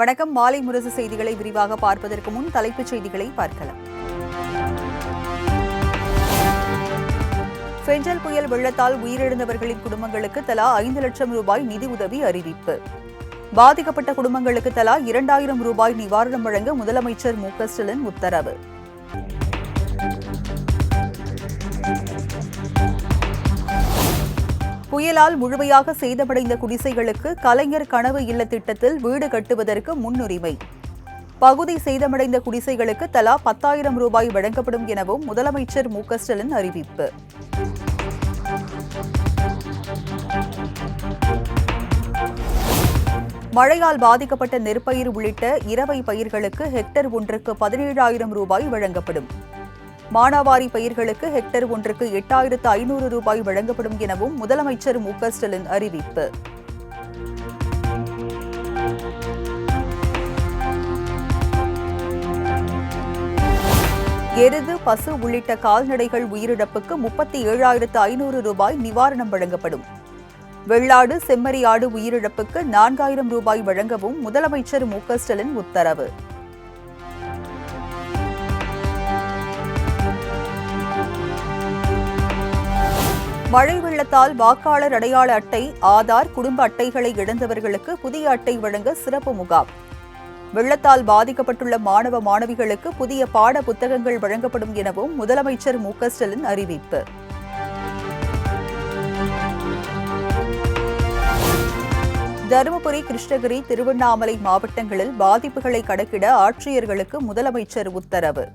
வணக்கம். மாலை முரசு செய்திகளை விரிவாக பார்ப்பதற்கு முன் தலைப்புச் செய்திகளை பார்க்கலாம். பெஞ்சல் புயல் வெள்ளத்தால் உயிரிழந்தவர்களின் குடும்பங்களுக்கு தலா 5 லட்சம் ரூபாய் நிதி உதவி அறிவிப்பு. பாதிக்கப்பட்ட குடும்பங்களுக்கு தலா 2000 ரூபாய் நிவாரணம் வழங்க முதலமைச்சர் மு.க.ஸ்டாலின் உத்தரவு. புயலால் முழுமையாக சேதமடைந்த குடிசைகளுக்கு கலைஞர் கனவு இல்ல திட்டத்தில் வீடு கட்டுவதற்கு முன்னுரிமை. பகுதி சேதமடைந்த குடிசைகளுக்கு தலா 10,000 ரூபாய் வழங்கப்படும் எனவும் முதலமைச்சர் மு.க.ஸ்டாலின் அறிவிப்பு. மழையால் பாதிக்கப்பட்ட நெற்பயிர் உள்ளிட்ட இரவை பயிர்களுக்கு ஹெக்டர் ஒன்றுக்கு 17,000 ரூபாய் வழங்கப்படும். மானாவாரி பயிர்களுக்கு ஹெக்டர் ஒன்றுக்கு 8,500 ரூபாய் வழங்கப்படும் எனவும் முதலமைச்சர் மு.க.ஸ்டாலின் அறிவிப்பு. எருது, பசு உள்ளிட்ட கால்நடைகள் உயிரிழப்புக்கு 37,500 ரூபாய் நிவாரணம் வழங்கப்படும். வெள்ளாடு, செம்மறி ஆடு உயிரிழப்புக்கு 4,000 ரூபாய் வழங்கவும் முதலமைச்சர் மு.க.ஸ்டாலின் உத்தரவு. மழை வெள்ளத்தால் வாக்காளர் அடையாள அட்டை, ஆதார், குடும்ப அட்டைகளை இழந்தவர்களுக்கு புதிய அட்டை வழங்க சிறப்பு முகாம். வெள்ளத்தால் பாதிக்கப்பட்டுள்ள மாணவ மாணவிகளுக்கு புதிய பாட புத்தகங்கள் வழங்கப்படும் எனவும் முதலமைச்சர் மு.க.ஸ்டாலின் அறிவிப்பு. தருமபுரி, கிருஷ்ணகிரி, திருவண்ணாமலை மாவட்டங்களில் பாதிப்புகளை கணக்கிட ஆட்சியர்களுக்கு முதலமைச்சர் உத்தரவு.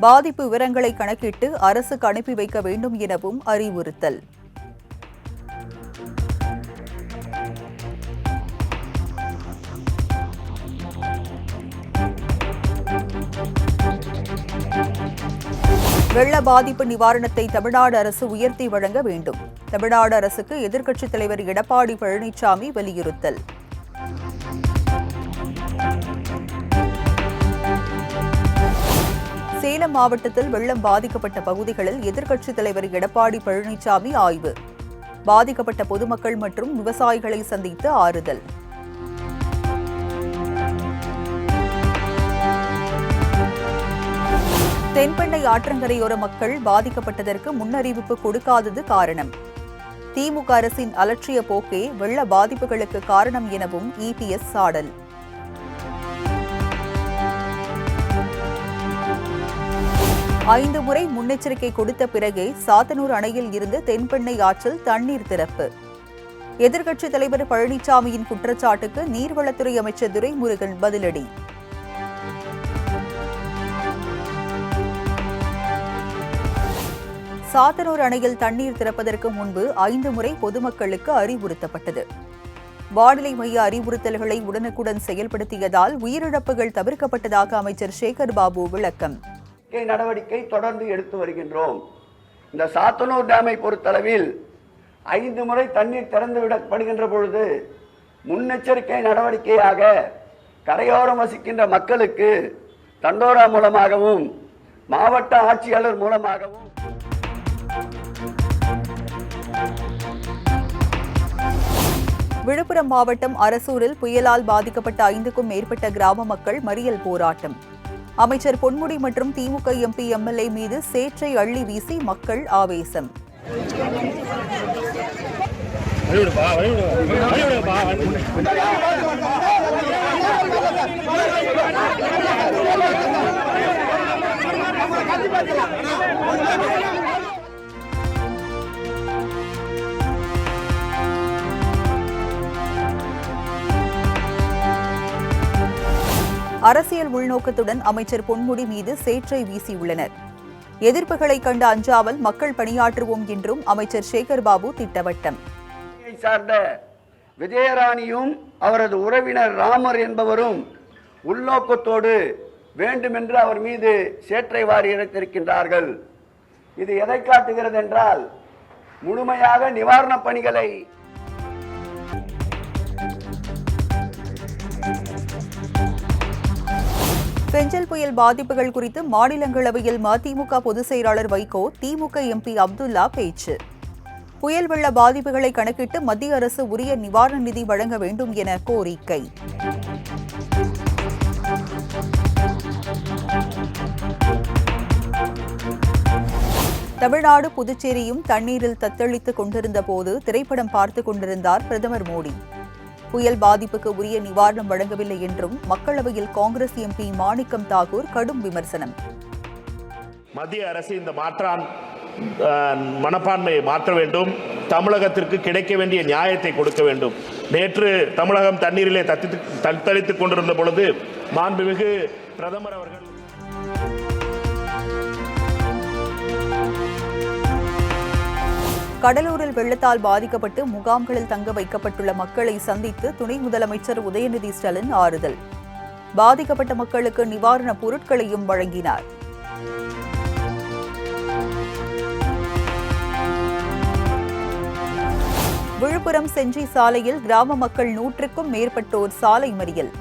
பாதிப்பு விவரங்களை கணக்கிட்டு அரசுக்கு அனுப்பி வைக்க வேண்டும் எனவும் அறிவுறுத்தல். வெள்ள பாதிப்பு நிவாரணத்தை தமிழ்நாடு அரசு உயர்த்தி வழங்க வேண்டும். தமிழ்நாடு அரசுக்கு எதிர்க்கட்சித் தலைவர் எடப்பாடி பழனிசாமி வலியுறுத்தல். சேலம் மாவட்டத்தில் வெள்ளம் பாதிக்கப்பட்ட பகுதிகளில் எதிர்க்கட்சித் தலைவர் எடப்பாடி பழனிசாமி ஆய்வு. பாதிக்கப்பட்ட பொதுமக்கள் மற்றும் விவசாயிகளை சந்தித்து ஆறுதல். தென்பெண்ணை ஆற்றங்கரையோர மக்கள் பாதிக்கப்பட்டதற்கு முன்னறிவிப்பு கொடுக்காதது காரணம். திமுக அரசின் அலட்சிய போக்கே வெள்ள பாதிப்புகளுக்கு காரணம் எனவும் இபிஎஸ் சாடல். ஐந்து முறை முன்னெச்சரிக்கை கொடுத்த பிறகே சாத்தனூர் அணையில் இருந்து தென்பெண்ணை ஆற்றில் தண்ணீர் திறப்பு. எதிர்க்கட்சித் தலைவர் பழனிசாமியின் குற்றச்சாட்டுக்கு நீர்வளத்துறை அமைச்சர் துரைமுருகன் பதிலடி. சாத்தனூர் அணையில் தண்ணீர் திறப்பதற்கு முன்பு 5 முறை பொதுமக்களுக்கு அறிவுறுத்தப்பட்டது. வானிலை மைய அறிவுறுத்தல்களை உடனுக்குடன் செயல்படுத்தியதால் உயிரிழப்புகள் தவிர்க்கப்பட்டதாக அமைச்சர் சேகர் பாபு விளக்கம். நடவடிக்கை தொடர்ந்து எடுத்து வருகின்றோம். இந்த சாத்தனூர் டேமை பொறுத்தளவில் 5 முறை தண்ணீர் திறந்து விடப்படுகின்ற பொழுது முன்னெச்சரிக்கை நடவடிக்கையாக கரையோரம் வசிக்கின்ற மக்களுக்கு தண்டோரா மூலமாகவும் மாவட்ட ஆட்சியாளர் மூலமாகவும் விழுப்புரம் மாவட்டம் அரசூரில் புயலால் பாதிக்கப்பட்ட 5க்கும் மேற்பட்ட கிராம மக்கள் மறியல் போராட்டம். அமைச்சர் பொன்முடி மற்றும் திமுக எம்பி, எம்எல்ஏ மீது சேற்றை அள்ளி வீசி மக்கள் ஆவேசம். அரசியல் உள்நோக்கத்துடன் அமைச்சர் பொன்முடி மீது சேற்றை வீசியுள்ளனர். எதிர்ப்புகளை கண்டு அஞ்சாமல் மக்கள் பணியாற்றுவோம் என்றும் அமைச்சர் சேகர் பாபு திட்டவட்டம். சார்ந்த விஜயராணியும் அவரது உறவினர் ராமர் என்பவரும் உள்நோக்கத்தோடு வேண்டுமென்று அவர் மீது சேற்றை வாரி இறைத்திருக்கின்றார்கள். இது எதை காட்டுகிறது என்றால் முழுமையாக நிவாரணப் பணிகளை பெஞ்சல் புயல் பாதிப்புகள் குறித்து மாநிலங்களவையில் மதிமுக பொதுச் செயலாளர் வைகோ, திமுக எம்பி அப்துல்லா பேச்சு. புயல் வெள்ள பாதிப்புகளை கணக்கிட்டு மத்திய அரசு உரிய நிவாரண நிதி வழங்க வேண்டும் என கோரிக்கை. தமிழ்நாடு புதுச்சேரியும் தண்ணீரில் தத்தளித்துக் கொண்டிருந்த போது திரைப்படம் பார்த்துக் கொண்டிருந்தார் பிரதமர் மோடி. புயல் பாதிப்புக்கு உரிய நிவாரணம் வழங்கவில்லை என்றும் மக்களவையில் காங்கிரஸ் எம்பி மாணிக்கம் தாக்கூர் கடும் விமர்சனம். மத்திய அரசு இந்த மனப்பான்மையை மாற்ற வேண்டும். தமிழகத்திற்கு கிடைக்க வேண்டிய நியாயத்தை கொடுக்க வேண்டும். நேற்று தமிழகம் தண்ணீரிலே தத்தளித்துக் கொண்டிருந்த பொழுது மாண்புமிகு பிரதமர் அவர்கள் கடலூரில் வெள்ளத்தால் பாதிக்கப்பட்டு முகாம்களில் தங்க வைக்கப்பட்டுள்ள மக்களை சந்தித்து துணை முதலமைச்சர் உதயநிதி ஸ்டாலின் ஆறுதல். பாதிக்கப்பட்ட மக்களுக்கு நிவாரணப் பொருட்களையும் வழங்கினார். விழுப்புரம் செஞ்சி சாலையில் கிராம மக்கள் 100க்கும் மேற்பட்டோர் சாலை மறியல்.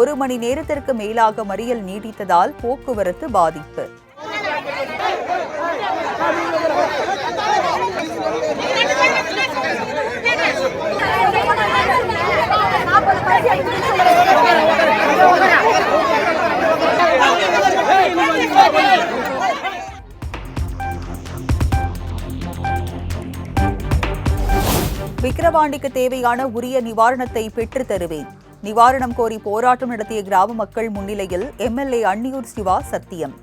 1 மணி நேரத்திற்கு மேலாக மறியல் நீடித்ததால் போக்குவரத்து பாதிப்பு. விக்கிரவாண்டிக்கு தேவையான உரிய நிவாரணத்தை பெற்றுத் தருவேன். நிவாரணம் கோரி போராட்டம் நடத்திய கிராம மக்கள் முன்னிலையில் எம்எல்ஏ அன்னியூர் சிவா சத்தியம்.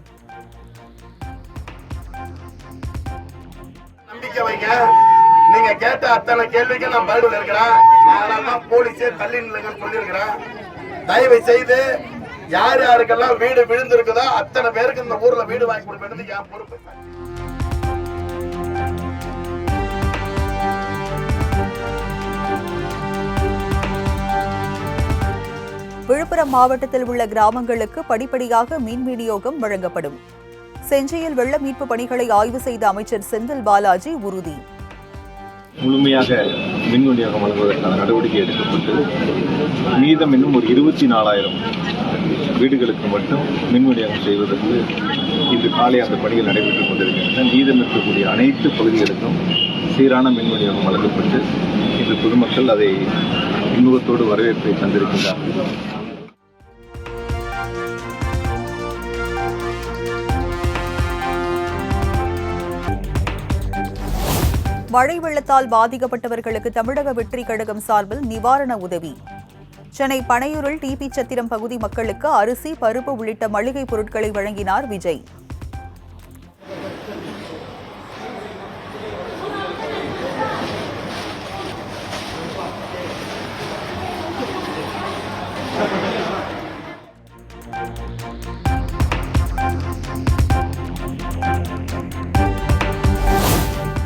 நீங்க கேட்ட அத்தனை கேள்விக்கு நான் பதில் இருக்கிறேன். நான் போலீஸே தள்ளி நில்லுங்கன்னு சொல்லியிருக்கிறேன். தயவு செய்து யார் யாருக்கெல்லாம் வீடு விழுந்திருக்குதோ அத்தனை பேருக்கு இந்த ஊர்ல வீடு வாங்கி கொடுக்க வேண்டியது என் பொறுப்பு. விழுப்புரம் மாவட்டத்தில் உள்ள கிராமங்களுக்கு படிப்படியாக மின் விநியோகம் வழங்கப்படும். செஞ்சியில் வெள்ள மீட்பு பணிகளை ஆய்வு செய்த அமைச்சர் செந்தில் பாலாஜி உறுதி. முழுமையாக மின் விநியோகம் வழங்குவதற்கான நடவடிக்கை எடுக்கப்பட்டு மீதம் இன்னும் ஒரு 24,000 வீடுகளுக்கு மட்டும் மின் விநியோகம் செய்வதற்கு இன்று காலை அந்த பணிகள் நடைபெற்றுக் கொண்டிருக்கின்றன. மீதம் இருக்கக்கூடிய அனைத்து பகுதிகளுக்கும் சீரான மின் விநியோகம் வழங்கப்பட்டு இன்று பொதுமக்கள் அதை இன்முகத்தோடு வரவேற்பை தந்திருக்கின்றார்கள். மழை வெள்ளத்தால் பாதிக்கப்பட்டவர்களுக்கு தமிழக வெற்றி கழகம் சார்பில் நிவாரண உதவி. சென்னை பனையூரில் டிபி சத்திரம் பகுதி மக்களுக்கு அரிசி, பருப்பு உள்ளிட்ட மளிகை பொருட்களை வழங்கினார் விஜய்.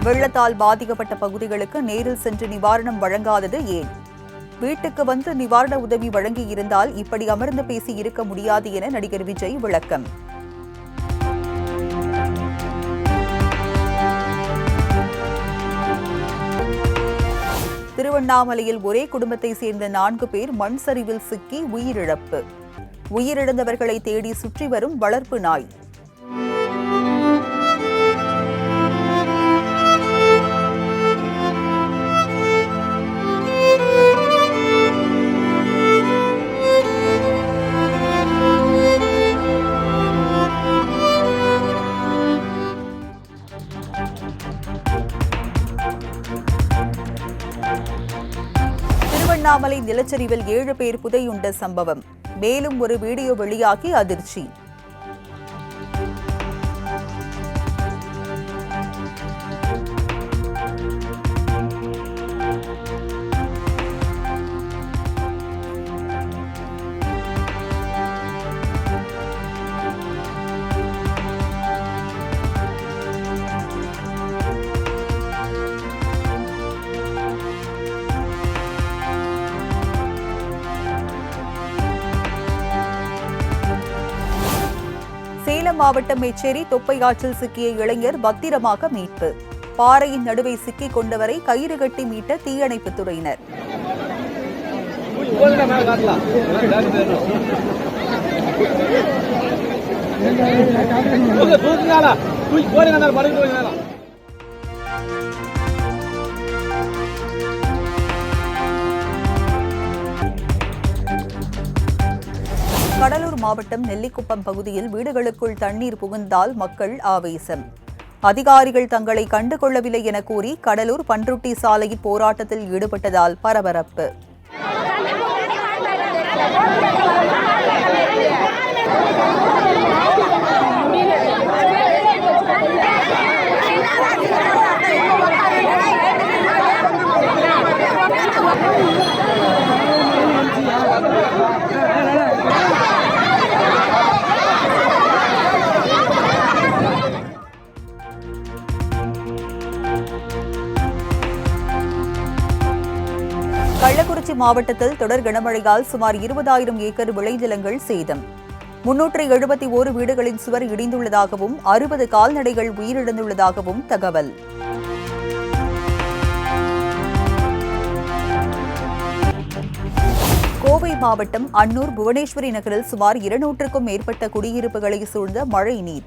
வெள்ளத்தால் பாதிக்கப்பட்ட பகுதிகளுக்கு நேரில் சென்று நிவாரணம் வழங்காதது ஏன்? வீட்டுக்கு வந்து நிவாரண உதவி வழங்கியிருந்தால் இப்படி அமர்ந்து பேசி இருக்க முடியாது என நடிகர் விஜய் விளக்கம். திருவண்ணாமலையில் ஒரே குடும்பத்தை சேர்ந்த 4 பேர் மண் சரிவில் சிக்கி உயிரிழப்பு. உயிரிழந்தவர்களை தேடி சுற்றி வரும் வளர்ப்பு நாய். திருவண்ணாமலை நிலச்சரிவில் 7 பேர் புதையுண்ட சம்பவம். மேலும் ஒரு வீடியோ வெளியாகி அதிர்ச்சி. சேலம் மாவட்டம் மேச்சேரி தொப்பை ஆற்றில் சிக்கிய இளைஞர் பத்திரமாக மீட்பு. பாறையின் நடுவே சிக்கிக் கொண்டவரை கயிறு கட்டி மீட்ட தீயணைப்புத் துறையினர். கடலூர் மாவட்டம் நெல்லிக்குப்பம் பகுதியில் வீடுகளுக்குள் தண்ணீர் புகுந்தால் மக்கள் ஆவேசம். அதிகாரிகள் தங்களை கண்டுகொள்ளவில்லை என கூறி கடலூர் பன்ருட்டி சாலையில் போராட்டத்தில் ஈடுபட்டதால் பரபரப்பு. கள்ளக்குறிச்சி மாவட்டத்தில் தொடர் கனமழையால் சுமார் 20,000 ஏக்கர் விளைநிலங்கள் சேதம். 371 வீடுகளின் சுவர் இடிந்துள்ளதாகவும் 60 கால்நடைகள் உயிரிழந்துள்ளதாகவும் தகவல். கோவை மாவட்டம் அன்னூர் புவனேஸ்வரி நகரில் சுமார் 200க்கும் மேற்பட்ட குடியிருப்புகளை சூழ்ந்த மழை நீர்.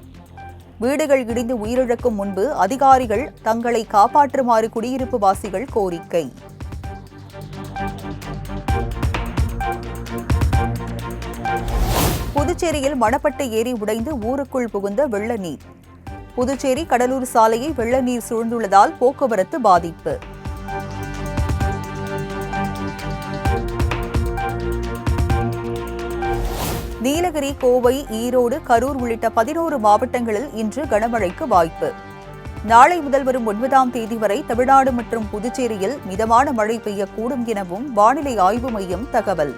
வீடுகள் இடிந்து உயிரிழக்கும் முன்பு அதிகாரிகள் தங்களை காப்பாற்றுமாறு குடியிருப்பு வாசிகள் கோரிக்கை. புதுச்சேரியில் மணப்பட்டை ஏரி உடைந்து ஊருக்குள் புகுந்த வெள்ள நீர். புதுச்சேரி கடலூர் சாலையை வெள்ள நீர் சூழ்ந்துள்ளதால் போக்குவரத்து பாதிப்பு. நீலகிரி, கோவை, ஈரோடு, கரூர் உள்ளிட்ட 11 மாவட்டங்களில் இன்று கனமழைக்கு வாய்ப்பு. நாளை முதல் வரும் 9ஆம் தேதி வரை தமிழ்நாடு மற்றும் புதுச்சேரியில் மிதமான மழை பெய்யக்கூடும் எனவும் வானிலை ஆய்வு மையம் தகவல்.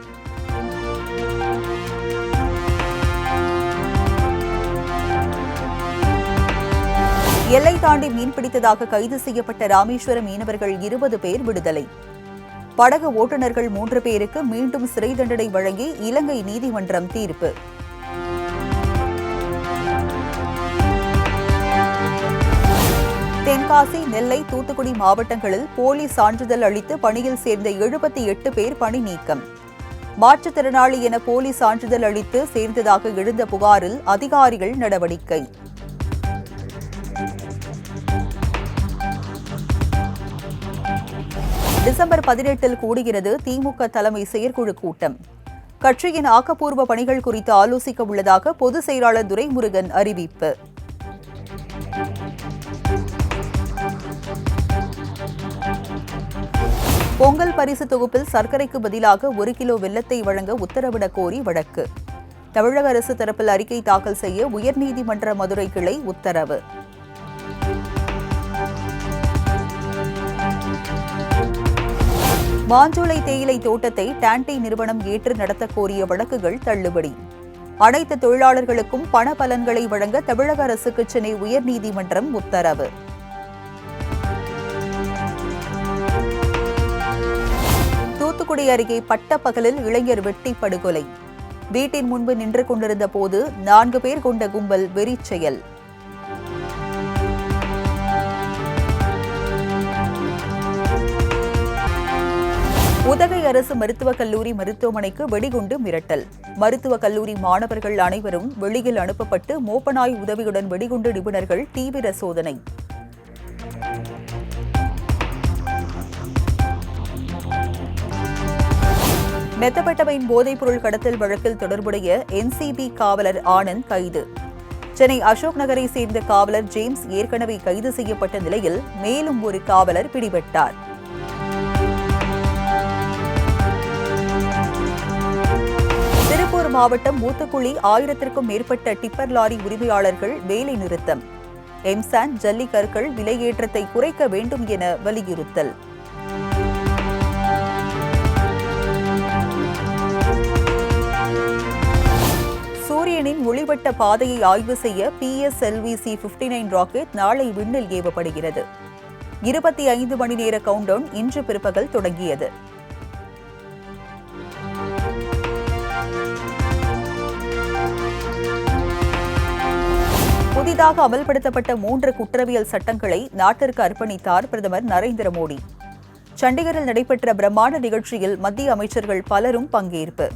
எல்லை தாண்டி மீன்பிடித்ததாக கைது செய்யப்பட்ட ராமேஸ்வரம் மீனவர்கள் 20 பேர் விடுதலை. படகு ஓட்டுநர்கள் 3 பேருக்கு மீண்டும் சிறை தண்டனை வழங்கி இலங்கை நீதிமன்றம் தீர்ப்பு. தென்காசி, நெல்லை, தூத்துக்குடி மாவட்டங்களில் போலி சான்றிதழ் அளித்து பணியில் சேர்ந்த 78 பேர் பணி நீக்கம். மாற்றுத்திறனாளி என போலி சான்றிதழ் அளித்து சேர்ந்ததாக எழுந்த புகாரில் அதிகாரிகள் நடவடிக்கை. டிசம்பர் 18 கூடுகிறது திமுக தலைமை செயற்குழு கூட்டம். கட்சியின் ஆக்கப்பூர்வ பணிகள் குறித்து ஆலோசிக்க உள்ளதாக பொதுச் செயலாளர் துரைமுருகன் அறிவிப்பு. பொங்கல் பரிசு தொகுப்பில் சர்க்கரைக்கு பதிலாக 1 கிலோ வெல்லத்தை வழங்க உத்தரவிடக் கோரி வழக்கு. தமிழக அரசு தரப்பில் அறிக்கை தாக்கல் செய்ய உயர்நீதிமன்ற மதுரை கிளை உத்தரவு. மாஞ்சோலை தேயிலை தோட்டத்தை டான்டே நிறுவனம் ஏற்று நடத்த கோரிய வழக்குகள் தள்ளுபடி. அனைத்து தொழிலாளர்களுக்கும் பண பலன்களை வழங்க தமிழக அரசுக்கு சென்னை உயர்நீதிமன்றம் உத்தரவு. தூத்துக்குடி அருகே பட்டப்பகலில் இளைஞர் வெட்டி படுகொலை. வீட்டின் முன்பு நின்று கொண்டிருந்த போது 4 பேர் கொண்ட கும்பல் வெறிச்செயல். உதகை அரசு மருத்துவக் கல்லூரி மருத்துவமனைக்கு வெடிகுண்டு மிரட்டல். மருத்துவக் கல்லூரி மாணவர்கள் அனைவரும் வெளியில் அனுப்பப்பட்டு மோப்பநாய் உதவியுடன் வெடிகுண்டு நிபுணர்கள் தீவிர சோதனை. மெத்தபெட்டமைன் போதைப்பொருள் கடத்தல் வழக்கில் தொடர்புடைய என்சிபி காவலர் ஆனந்த் கைது. சென்னை அசோக் நகரை சேர்ந்த காவலர் ஜேம்ஸ் ஏற்கனவே கைது செய்யப்பட்ட நிலையில் மேலும் ஒரு காவலர் பிடிபட்டார். திருப்பூர் மாவட்டம் மூத்துக்குழி 1000க்கும் மேற்பட்ட டிப்பர் லாரி உரிமையாளர்கள் வேலை நிறுத்தம். எம்சாண்ட் ஜல்லி கற்கள் விலையேற்றத்தை குறைக்க வேண்டும் என வலியுறுத்தல். சூரியனின் ஒளிவட்ட பாதையை ஆய்வு செய்ய PSLV-C-59 ராக்கெட் நாளை விண்ணில் ஏவப்படுகிறது. 25 மணி நேர கவுண்டவுன் இன்று பிற்பகல் தொடங்கியது. புதிதாக அமல்படுத்தப்பட்ட 3 குற்றவியல் சட்டங்களை நாட்டிற்கு அர்ப்பணித்தார் பிரதமர் நரேந்திர மோடி. சண்டிகரில் நடைபெற்ற பிரம்மாண்ட நிகழ்ச்சியில் மத்திய அமைச்சர்கள் பலரும் பங்கேற்பு.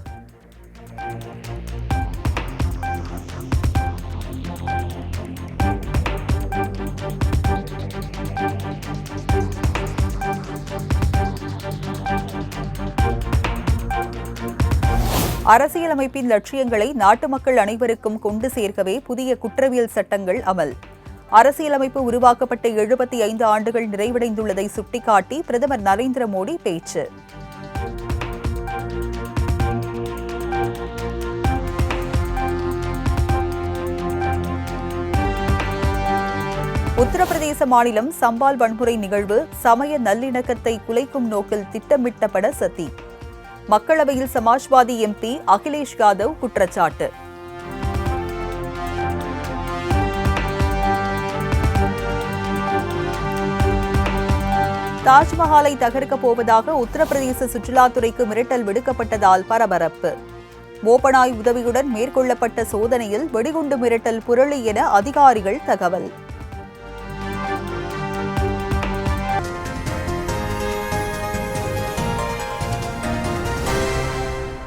அரசியலமைப்பின் லட்சியங்களை நாட்டு மக்கள் அனைவருக்கும் கொண்டு சேர்க்கவே புதிய குற்றவியல் சட்டங்கள் அமல். அரசியலமைப்பு உருவாக்கப்பட்ட 75 ஆண்டுகள் நிறைவடைந்துள்ளதை சுட்டிக்காட்டி பிரதமர் நரேந்திர மோடி பேச்சு. உத்தரப்பிரதேச மாநிலம் சம்பால் வன்முறை நிகழ்வு சமய நல்லிணக்கத்தை குலைக்கும் நோக்கில் திட்டமிட்டப்பட சதி. மக்களவையில் சமாஜ்வாதி எம்பி அகிலேஷ் யாதவ் குற்றச்சாட்டு. தாஜ்மஹாலை தகர்க்கப் போவதாக உத்தரப்பிரதேச சுற்றுலாத்துறைக்கு மிரட்டல் விடுக்கப்பட்டதால் பரபரப்பு. மோப்பனாய் உதவியுடன் மேற்கொள்ளப்பட்ட சோதனையில் வெடிகுண்டு மிரட்டல் புரளி என அதிகாரிகள் தகவல்.